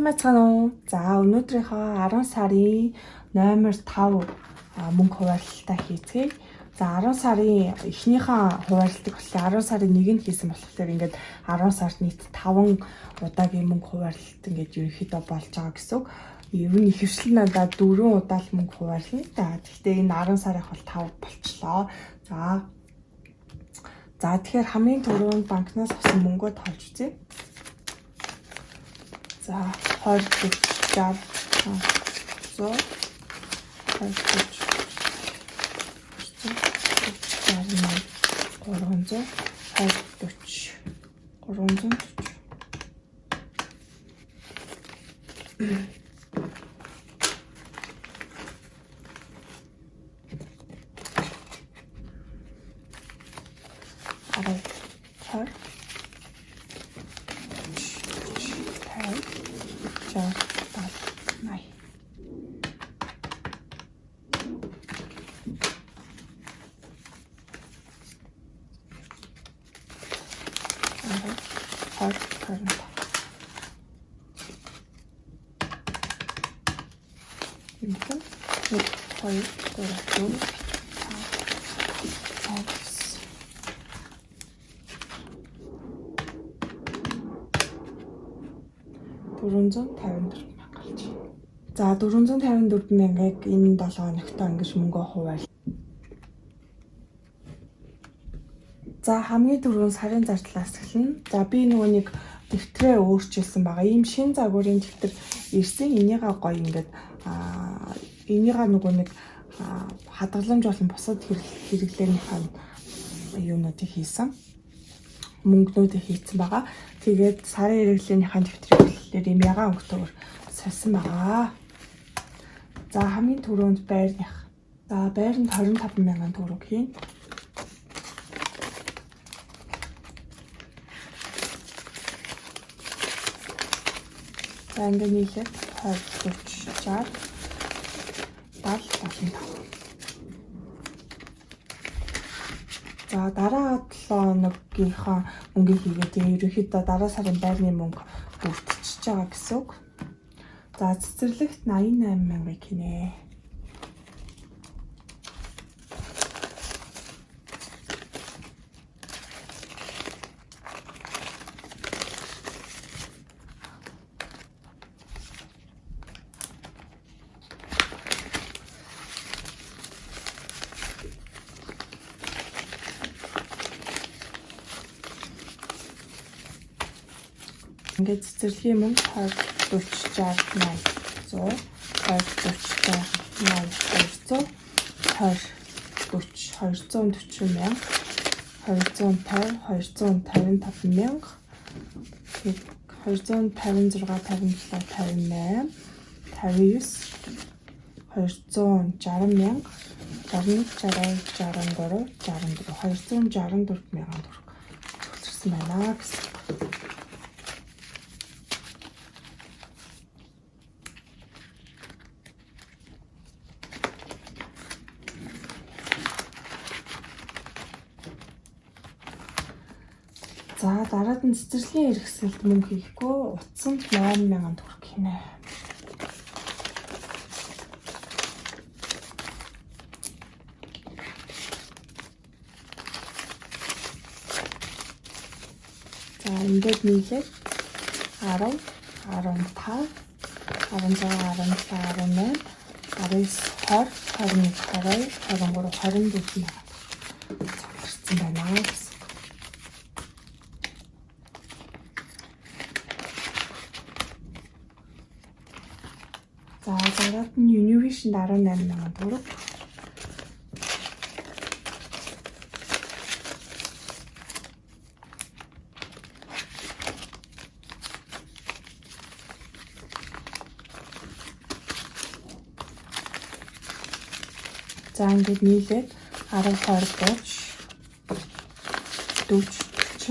байцгаана уу? За өнөөдрийнхөө 10 сарын номер 5 мөнгө хуваарлалтаа хийцгээе. За 10 сарын эхнийхээ хуваарлалтыг болохоор 10 сарын 1-нд хийсэн болохоор ингээд 10 сард нийт 5 удаагийн мөнгө хуваарлалт ингээд ерөнхийдөө болж байгаа гэсэн үг. Ер нь ихэвчлэн надад 4 удаа л мөнгө хуваарлана. Гэхдээ энэ 10 сарынх бол 5 болчлоо. За тэгэхээр хамгийн түрүүнд банкнаас авсан мөнгөө тоолж үзье. За 20 40 60 100 За 454 мянгаыг энэ 7 хоногт ингэж мөнгө хуваал. За хамгийн түрүүнд сарын зардлаас эхэлнэ. За би нөгөө нэг дэвтрээ өөрчилсөн байгаа. Ийм шин загварын дэвтэр ирсэн. Энийгээ гоё ингээд энийгээ нөгөө нэг хадгаламж болон бусад хэрэглээнийхээ юунуудыг хийсэн. Мөнгнүүдийг хийсэн байгаа. Тэгээд сарын хэрэглээнийхээ дэвтрийг болохоор ийм ягаан өнгөтэйгээр сольсон байгаа. За хамгийн түрүүнд байрных. За байранд 25 мянган төгрөг хийн. За ингээд нийлээд 20 40 60 70 75. За дараа 7 хоногийнхаа мөнгийг хийгээд ерөнхийдөө дараа сарын байрны мөнгө бүрдчихэж байгаа гэсэн үг. За цэцэрлэгт 88 мянгаыг хийнэ. Ингээд цэцэрлэгийн мөнгө 20 40 60 80 100 20 40 200 мянга 250 мянга 256 57 58 59 260 мянга 61 62 63 264 мянган төгрөг цогцолсон байна гэсэн. За дараад нь цэцэрлэгийн хэрэгсэлд мөнгө хийхгүй утсанд 8 мянган төгрөг хийнэ. За ингээд нийлээд 10 15 16 17 18 19 20 21 22 23 24 мянган цогцолсон байна гэсэн. За дараад нь Univision 18 мянган төгрөг. За ингээд нийлээд 10 20 30 40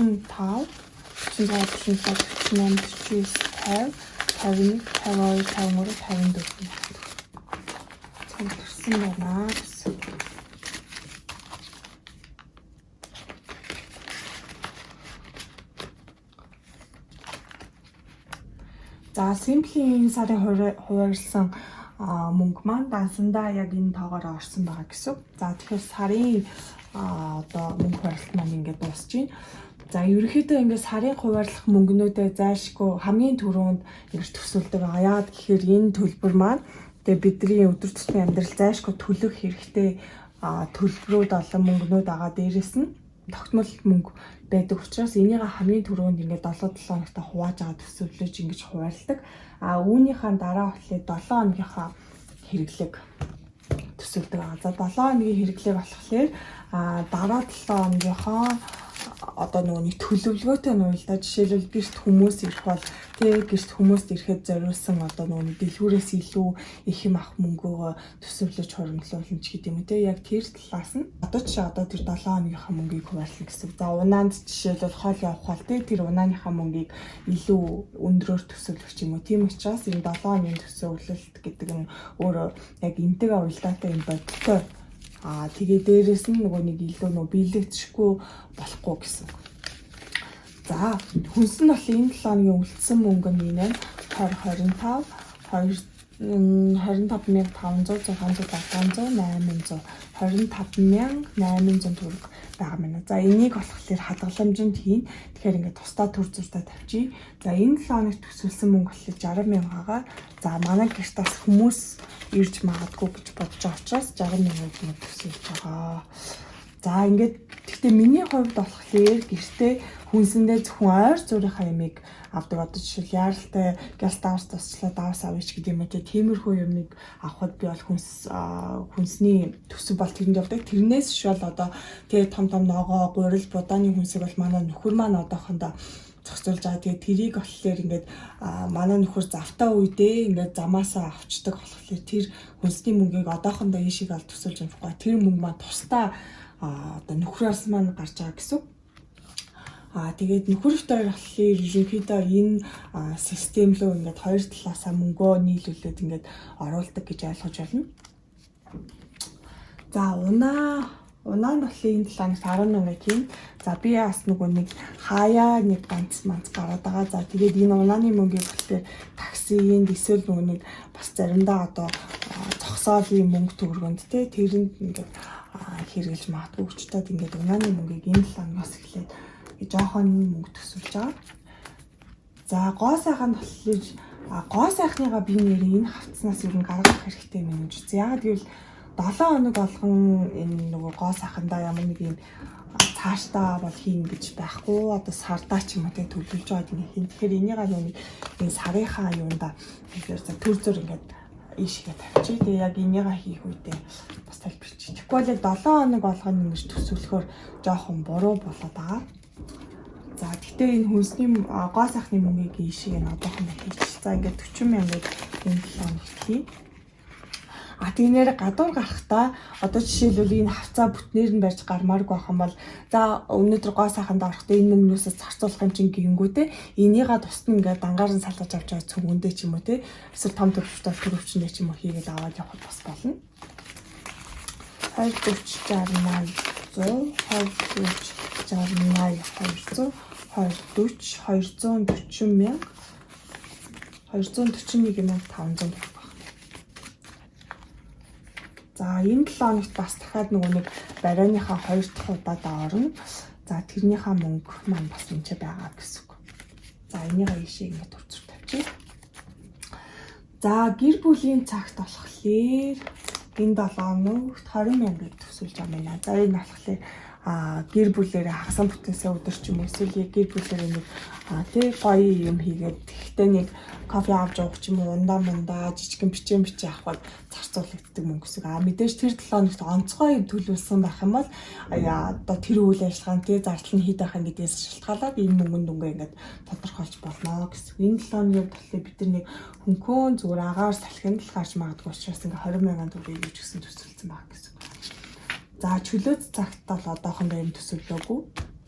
45 46 48 49 50 51 52 53 54 цогцолсон байна гэсэн. За Simply энэ сарын хуваарлсан мөнгө маань дансандаа яг энэ тоогоор орсон байгаа гэсэн. За тэгэхээр сарын одоо мөнгө хуваарлалт маань ингээд дуусж байна. За ерөнхийдөө ингээд сарын хуваарлах мөнгнүүдээ зайлшгүй хамгийн түрүүнд ингэж төсөөлдөг байгаа. Яагаад гэхээр энэ төлбөр маань тэгээ бидний өдөр тутмын амьдрал зайлшгүй төлөх хэрэгтэй төлбөрүүд олон мөнгнүүд байгаа. Дээрээс нь тогтмол мөнгө байдаг учраас энийг хамгийн түрүүнд ингээд 7 хоногт хувааж аваад төсөвлөж ингэж хуваалдаг. Үүнийхээ дараа болохоор 7 хоногийнхаа хэрэглэг төсөвлөдөг байгаа. За 7 хоногийн хэрэглэг болохоор дараа 7 хоногийнхоо одоо нэг төлөвлөгөөтэй нь л да. Жишээлбэл гэрт хүмүүс ирэх бол гэрт хүмүүст ирэхэд зориулсан одоо нэг дэлгүүрээс илүү их юм авах мөнгөөгөө төсөвлөж хуримтлуулна ч гэдэг юм үү те. Яг тэр талаас нь одоо тэр 7 хоногийнхаа мөнгийг хуваарлах гэсэн. За унаанд жишээлбэл хол явах бол тэр унааныхаа мөнгийг илүү өндөрөөр төсөвлөх юм уу. Тийм учраас энэ 7 хоногийн төсөвлөлт гэдэг нь өөрөө яг энтэг уялдаатай юм бодолтой. Тэгээ дээрээс нь нэг илүү биелэгдэхгүй болохгүй гэсэн. За хүнс нь бол энэ 7 хоногийн үлдсэн мөнгө нь 25 25500 600 25800 төгрөг байгаа мэнэ. За энийг болохоор хадгаламжинд хийн. Тэгэхээр ингээд тусдаа төр зуртаа тавьчих. За энэ 7 хоногт төсвөлсөн мөнгө болохоор 60,000 байгаа. За манай гэрт бас хүмүүс ирж магадгүй гэж бодож байгаа учраас 60,000 төсвөлж байгаа. За ингээд гэхдээ миний хувьд болохоор гэртээ хүнсэндээ зөвхөн ойр зурийнхаа ямиг авдаг. Одоо жишээл яаралтай гялс давс тусчлаа давс авъяч гэдэг юм уу. Тиймэрхүү юмыг авахд би бол хүнсний төсөв бол тэрэнд явдаг. Тэрнээс ч бол одоо тэгээ том ногоо гурил будааны хүнсийг бол манай нөхөр маань одоохондоо зохицуулж байгаа. Тэгээ тэрийг болохоор ингээд манай нөхөр завтаа үедээ ингээд замаасаа авчдаг болохоор тэр хүнсний мөнгийг одоохондоо ийшийг ал төсөлж амжихгүй. Тэр мөнгө маань тусдаа одоо нөхрөөс маань гарч байгаа гэсэн. Тэгээд нөхөртэй болохоор ерөнхийдөө энэ систем рүү ингээд хоёр талаасаа мөнгөө нийлүүлээд ингээд оруулдаг гэж ойлгож байна. За унаа нь болохоор энэ 7 хоногт 18 тийм. За би бас нэг хаяа нэг ганц гараад байгаа. За тэгээд энэ унааны мөнгийг болохоор таксинд эсвэл нэг бас заримдаа одоо зогсоолын мөнгө төгрөгөнд тэрэнд ингээд хэрэглэж магадгүй өчтөд ингээд унааны мөнгийг энэ 7 хоногоос эхлээд жоохон мөнгө төсөлж байгаа. За гоо сайхан болохоор гоо сайхныгаа би нэрээ энэ хавцнаас ер нь гаргах хэрэгтэй юм гэж үзье. Яагаад гэвэл 7 хоног болгон энэ нөгөө гоо сайхандаа ямар нэг юм цаашдаа бол хийн гэж байхгүй. Одоо сардаа ч юм уу төлөвлөж байгаа юм хийн. Тэгэхээр энийг энэ сарынхаа юунда тэгэхээр төр зөр ингээд ийшгээ тавьчих. Тэгээ яг энийг хийх үедээ бас тайлбарчих. Тэгэхгүй бол яг 7 хоног болгоно ингэж төсөвлөхөөр жоохон буруу болоод байгаа. За гэхдээ энэ хүнсний гоо сайхны мөнгийг ийшээ одоохондоо хийчих. За ингээд 40,000 энэ 7 хоногт хий. Тэгээ нэр гадуур гарахдаа одоо жишээлбэл энэ хавцаа бүтнээр нь барьж гармааргүй байх юм бол за өнөөдөр гоо сайханд орохдоо энэ мөнгнөөсөө зарцуулах юм чинь гингүүтэй энийгээ тусна ингээд дангаар нь салгаж авч байгаа цүгэндээ ч юм уу те эсвэл том төвчтэй төрөвчнээ ч юм уу хийгээд аваад явах бас болно. 240 60 80 100 240 240 241,500 төгрөг. За энэ 7 хоногт бас дахиад нэг барайныхаа 2 дахь удаадаа орно. За тэрнийхээ мөнгө маань бас энэ ч байгаа гэсэн үг. За энийг ийшээ ингэ төрцөр тавьчих. За гэр бүлийн цагт болохоор энэ 7 хоногт 20,000-ыг төсөлж байгаа юм байна. За энэ болохоор гэр бүлээрээ хагасан бүтэнсээ өдөр ч юм уу эсвэл гэр бүлээрээ нэг гоё юм хийгээд тэгтээ нэг кофе авч уух ч юм уу ундаа жижигэн бичээ авахд зарцуулагддаг мөнгө гэсэн. Мэдээж тэр 7 хоногт онцгой юм төлөвлөсөн байх юм бол одоо тэр үйл ажиллагаанд зардал нь хэд байх юм гэдгээс шалтгаалаад энэ мөнгөнд ингээд тодорхойлж болно гэсэн. Энэ 7 хоногийн болохоор бид нар нэг хөнхөн зүгээр агаар салхинд л гарч магадгүй учраас ингээд 20,000 төгрөг гэж гисэн төсөлсөн баг гэсэн. За чөлөөт цагт бол одоохондоо юм төсөвлөөгүй.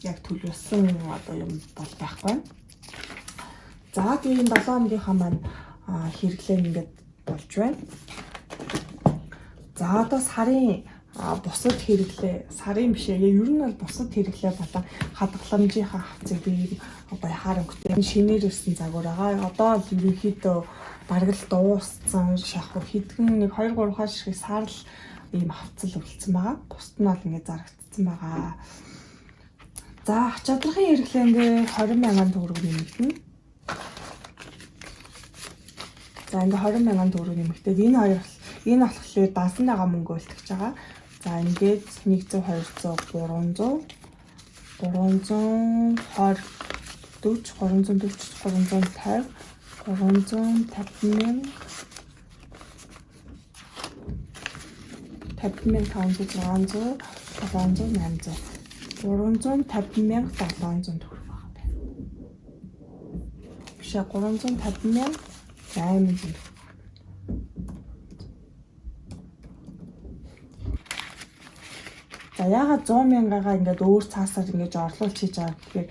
Яг төлөвлөсөн одоо юм бол байхгүй. За тэгээ энэ 7 хоногийнхаа маань хэрэглээ ингээд болж байна. За одоо сарын бусад хэрэглээ сарын биш яг ер нь бол бусад хэрэглээ болон хадгаламжийнхаа хавцыг би гоё хаар өнгөтэй шинээр ирсэн загвар байгаа. Одоо л ерөнхийдөө бараг л дууссан шахуу хэдхэн нэг 2 3 хаа ширхэг сарл ийм хавцал үлдсэн байгаа. Бусд нь бол ингээд зарагдсан байгаа. За ач чадрахын хэрэглээндээ 20,000 төгрөг нэмэгдэнэ. За ингээ 20,000 төгрөг нэмэгдээд энэ болохоор дансан байгаа мөнгө үлдчихэж байгаа. За ингээд 100 200 300 320 40 340 350 350,000 50,500 600 700 800 350,700 төгрөг байгаа байна. Биш 350,800 төгрөг. За ягаад 100,000-аагаа ингээд өөр цаасаар ингэж орлуулж хийж байгаа гэхээр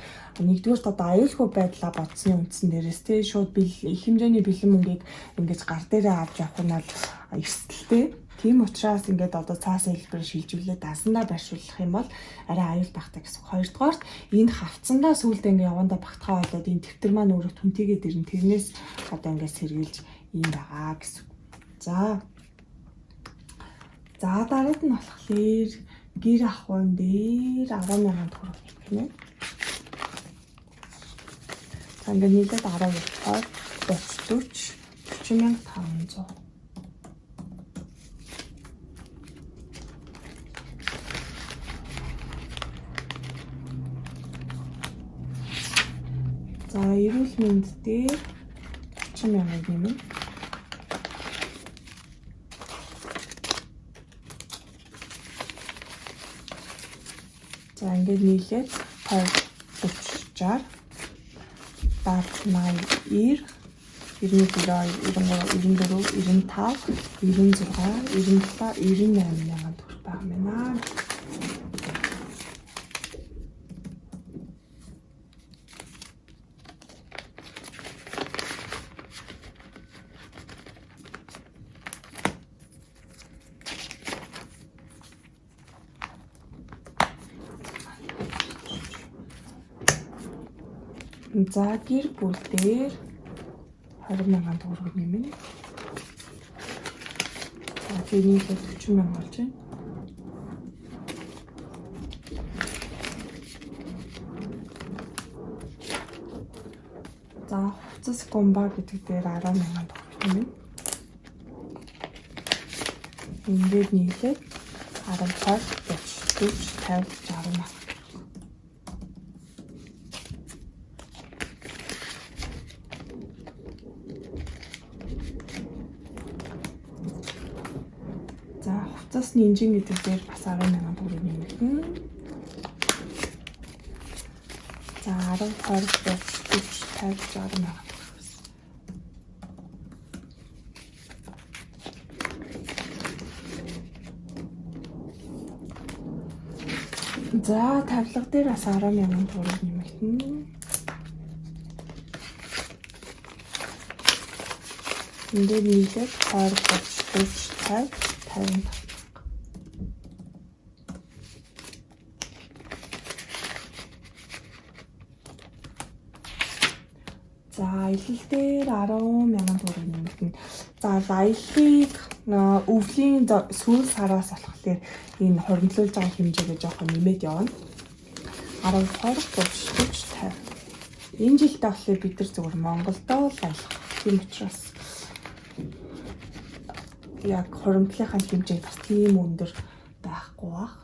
нэгдүгээр одоо аюулгүй байдлаа бодсны үндсэн дээрээс тий шууд их хэмжээний бэлэн мөнгийг ингэж гар дээрээ авч явах нь бол эрсдэлтэй. Тийм учраас ингээд одоо цаас хэлбэр шилжүүлээд дасандаа байршуулах юм бол арай аюул багтаа гэсэн. Хоёрдугаарт энэ хавцандаа сүүлдээ ингээд явандаа багтахаа болоод энэ тэмдэг маань өөрөө түнтэйгээд ирнэ. Тэрнээс одоо ингээд сэргийлж ийм байгаа гэсэн. За дараад нь болохоор гэр ахуйн дээр 10,000 төгрөг гэнэ. За ингээд нийлээд 10 болохоор 30 40,500. За эрүүл мэнд дээр 40,000 нэмнэ. За ингээд нийлээд 20 40 60 70 80 90 92 93 94 95 96 97 98,000 төгрөг байгаа юм байна. За гэр бүл дээр 20,000 төгрөг нэмнэ. За тэрийг 40,000 болж байна. За хувцас гомба гэдэг дээр 10,000 төгрөг нэмнэ. Ингээд нийлээд 10 20 30 40 50 60. Хувцасны инжин гэдэг дээр бас 10,000 төгрөг нэмэгдэнэ. За 10 20 30 40 50 60,000 төгрөг. За тавилга дээр бас 10,000 төгрөг нэмэгдэнэ. Ингээд нийлээд 20 30 40 50 50. За аялал дээр 10,000 төгрөг нэмэгдэнэ. За аяллыг өвлийн сүүл сараас болохоор энэ хуримтлуулж байгаа хэмжээгээ жоохон нэмээд явна. 10 20 30 40 50. Энэ жилдээ болохоор бид нар зөвхөн Монголдоо л аялах. Тийм учраас яг хуримтлалынхаа хэмжээ бас тийм өндөр байхгүй бах.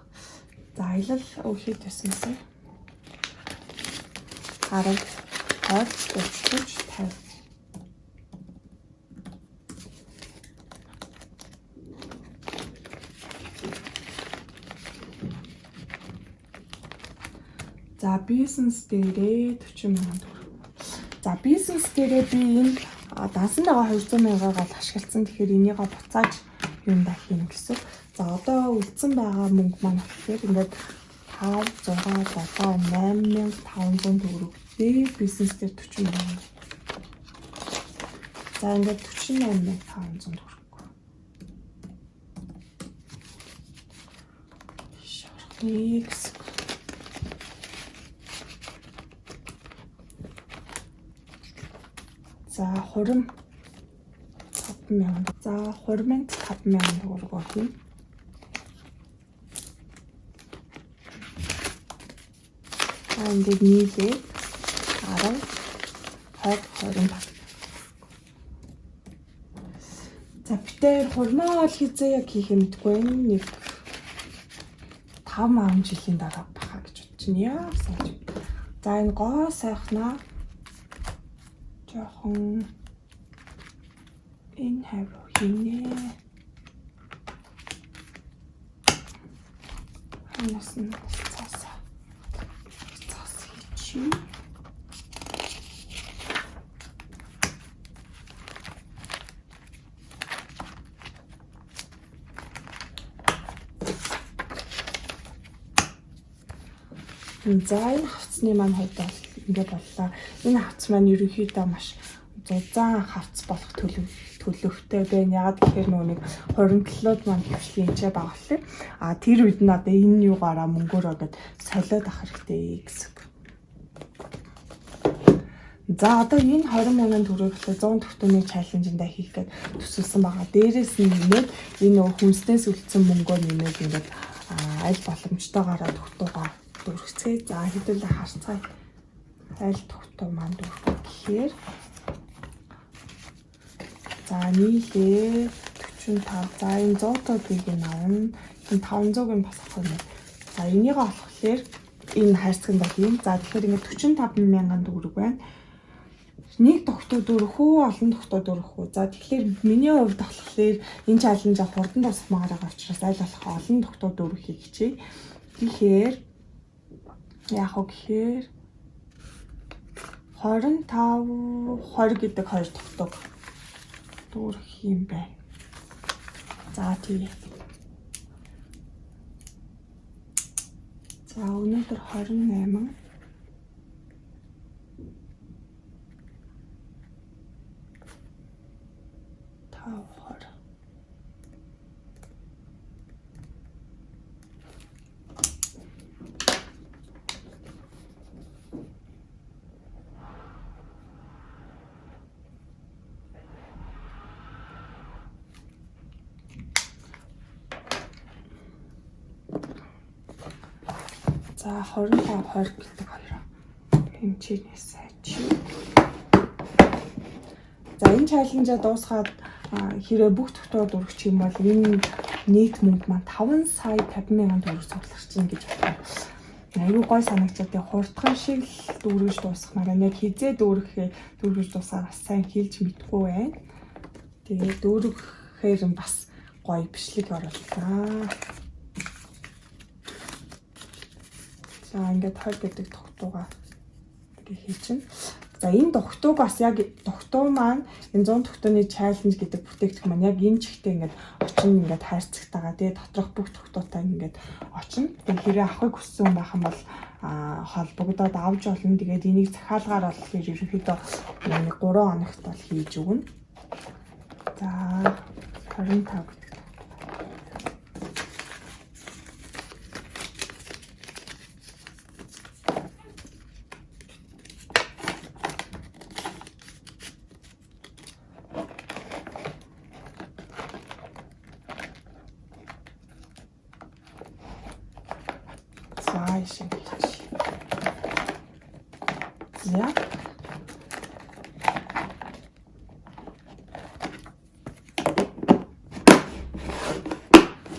За аялал өвлөд төснөөсөө 10 20 30 50. За бизнес дээрээ 40,000 төгрөг. За бизнес дээрээ би энэ дансан байгаа 200,000-аар гол ашигласан. Тэгэхээр энийг буцааж юм даа хийнэ гэсэн. За одоо үлдсэн байгаа мөнгө маань тэгэхээр ингээд 5 6 7 8,500 төгрөг. Бизнес дээр 40,000. За ингээд 48,500 төгрөг. X. За хурим 5,000. За хуримд 5,000 төгрөг болно. Ингээд нийлээ 10, 20, 25. За битээр хурмаа ол хийзээ яг хийх юм мэдгүй байна. Нэг 5 жилийн дараа баха гэж бодож байна. Яа сайн. За энэ гоо сайхнаа жоохон энэ хавь хийнэ. Ханаас нь цаасаа. Цаас хийчих. За энэ хавцны маань хувьд бол ингээд боллоо. Энэ хавц маань ерөнхийдөө маш зузаан хавц болох төлөвтэй байна. Ягаад гэхээр нэг хуримтлууд маань хөвчлийн хэмжээ баглаа. А тэр үед нь одоо энэ юугаараа мөнгөөрөө гээд солиод авах хэрэгтэй гэсэн. За одоо энэ 20,000 төгрөг болохоор 100 төгтөний чаленжиндаа хийх гээд төсөлсөн байгаа. Дээрээс нь нэмээд энэ хүнснээс үлдсэн мөнгөө нэмээд ингээд аль боломжтойгаараа төгтөөгөө дүрхцээ. За хэдүүлээ харцгаая. Аль төгтөө маань дүрхэх гэхээр за нийлээ 45. За энэ 100-уудыг нь авна. Энэ 500-ыг бас авах юм. За энийг олохлоор энэ хайрцаг нь бол юм. За тэгэхээр ингээд 45,000 төгрөг байна. Нэг тогтоо дөрөх үү, олон тогтоо дөрөх үү. За тэгэхээр миний хувьд болохоор энэ чаленж хурдан тусмаар байгаа учраас аль болох олон тогтоо дөрөхийг хичээе. Тэгэхээр яах вэ гэхээр 25, 20 гэдэг хоёр тогтоог дөрөх юм байна. За тийм. За өнөөдөр 28. За 25, 20 гэдэг хоёроо хэмжээнээс сайч. За энэ чаленжаа дуусгаад хэрэг бүх тогтоог дөрвч юм бол энэ нийт мөнгө маань 5 сая 50,000 төгрөг цуглах чинь гэж байна. Аюу гой санагчаад хурдхан шиг л дүүргэж дуусгахмаар яг хизээ дүүргэж дуусаа бас сайн хэлж мэдгүй байна. Тэгээ дүүргэхээр бас гоё бичлэг орууллаа. За ингээд 20 гэдэг тогтуугаа хийчихнэ. За энэ тогтууг бас яг тогтуу маань энэ 100 тогтооны чаленж гэдэг бүтээгдэхүүн маань яг энэ чигтээ ингээд очино ингээд хайрцагтайгаа тэгээ доторх бүх тогтуутай ингээд очино. Тэгээ хэрэг авахыг хүссэн хүн байх юм бол холбогдоод авч олно. Тэгээд энийг захиалгаар болохоор ерөнхийдөө 3 хоногт бол хийж өгнө. За 25 гэдэг. За.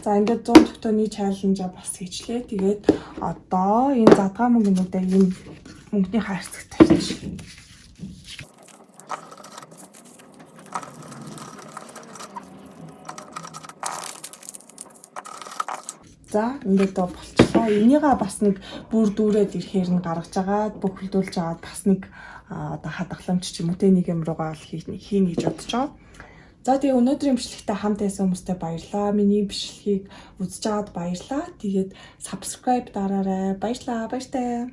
За ингээд 100 тогтооны чаленжаа бас хийчлээ. Тэгээд одоо энэ задгаа мөнгөнүүдээ энэ мөнгөний хайрцагт тавьчих. За ингээд болчихлоо. Энийгээ бас нэг бүр дүүрээд ирэхээр нь гаргаж агаад бүхэлдүүлж агаад бас нэг одоо хадгаламж ч юм уу те нэг юм руугаа хийнэ гэж бодож байгаа. За тэгээ өнөөдрийн бичлэгтээ хамт байсан хүмүүстээ баярлалаа. Миний бичлэгийг үзэж аваад баярлалаа. Тэгээд subscribe дараарай. Баярлалаа. Баяртай.